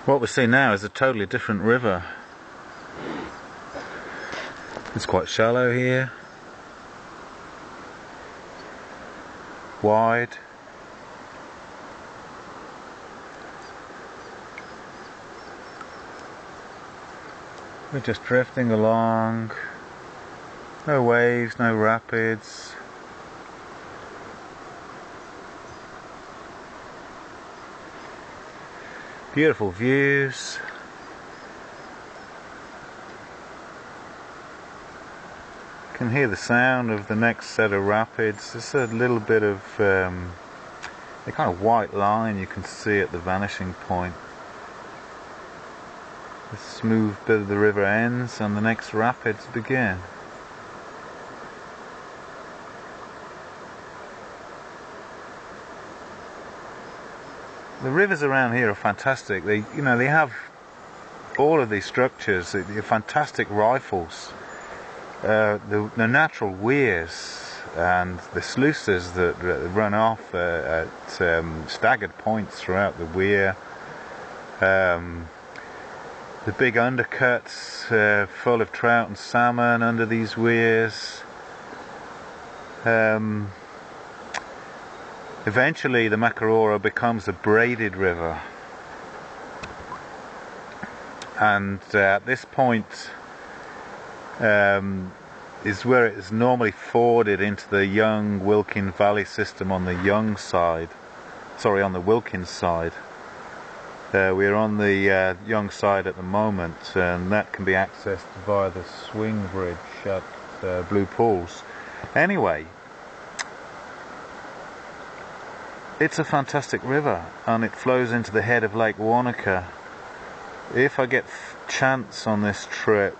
What we see now is a totally different river. It's quite shallow here, wide. We're just drifting along, no waves, no rapids. Beautiful views. You can hear the sound of the next set of rapids. There's a little bit of a kind of white line you can see at the vanishing point. The smooth bit of the river ends and the next rapids begin. The rivers around here are fantastic. They have all of these structures. They're fantastic rifles. The natural weirs and the sluices that run off at staggered points throughout the weir. The big undercuts full of trout and salmon under these weirs. Eventually the Makarora becomes a braided river, and at this point is where it is normally forded into the young Wilkin Valley system on the on the Wilkins side. We're on the young side at the moment, and that can be accessed via the swing bridge at Blue Pools. Anyway, it's a fantastic river, and it flows into the head of Lake Wanaka. If I get chance on this trip,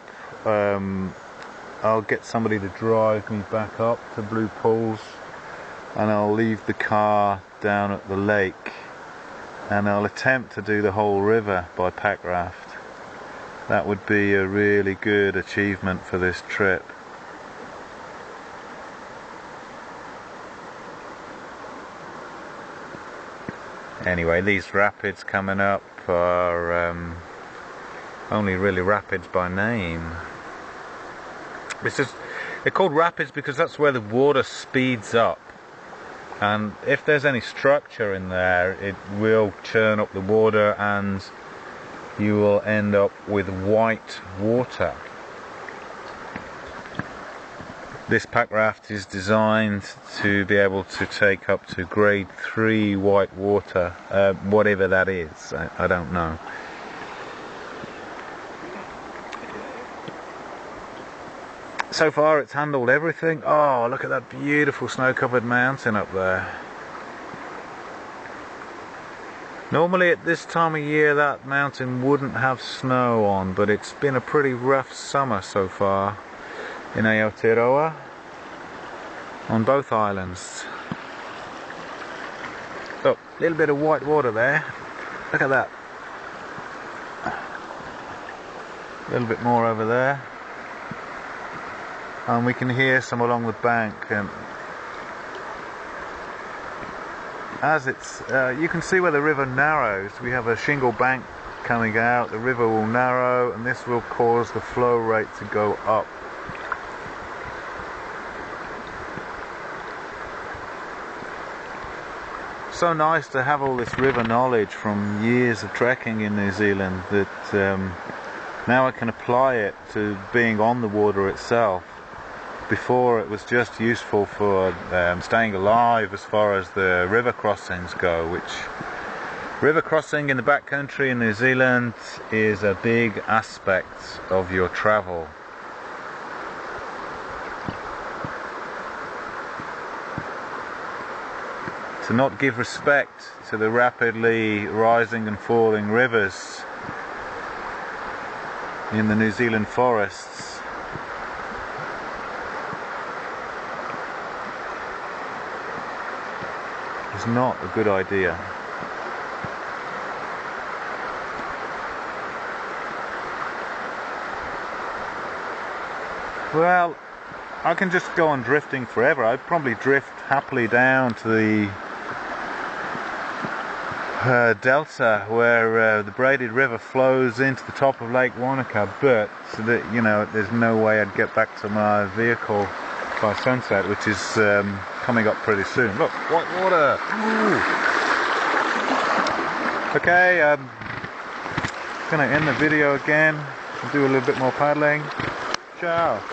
I'll get somebody to drive me back up to Blue Pools, and I'll leave the car down at the lake, and I'll attempt to do the whole river by pack raft. That would be a really good achievement for this trip. Anyway, these rapids coming up are only really rapids by name. They're called rapids because that's where the water speeds up, and if there's any structure in there, it will churn up the water and you will end up with white water. This pack raft is designed to be able to take up to grade 3 white water, whatever that is, I don't know. So far it's handled everything. Oh, look at that beautiful snow-covered mountain up there. Normally at this time of year that mountain wouldn't have snow on, but it's been a pretty rough summer so far in Aotearoa on both islands. Look, a little bit of white water there. Look at that. A little bit more over there. And we can hear some along the bank, and as it's you can see where the river narrows. We have a shingle bank coming out, the river will narrow, and this will cause the flow rate to go up. So nice to have all this river knowledge from years of trekking in New Zealand that now I can apply it to being on the water itself. Before it was just useful for staying alive as far as the river crossings go, which river crossing in the backcountry in New Zealand is a big aspect of your travel. To not give respect to the rapidly rising and falling rivers in the New Zealand forests is not a good idea. Well, I can just go on drifting forever. I'd probably drift happily down to the delta where the braided river flows into the top of Lake Wanaka, but so that, you know, there's no way I'd get back to my vehicle by sunset, which is coming up pretty soon. Look, white water. Ooh. Okay, gonna end the video again and do a little bit more paddling. Ciao.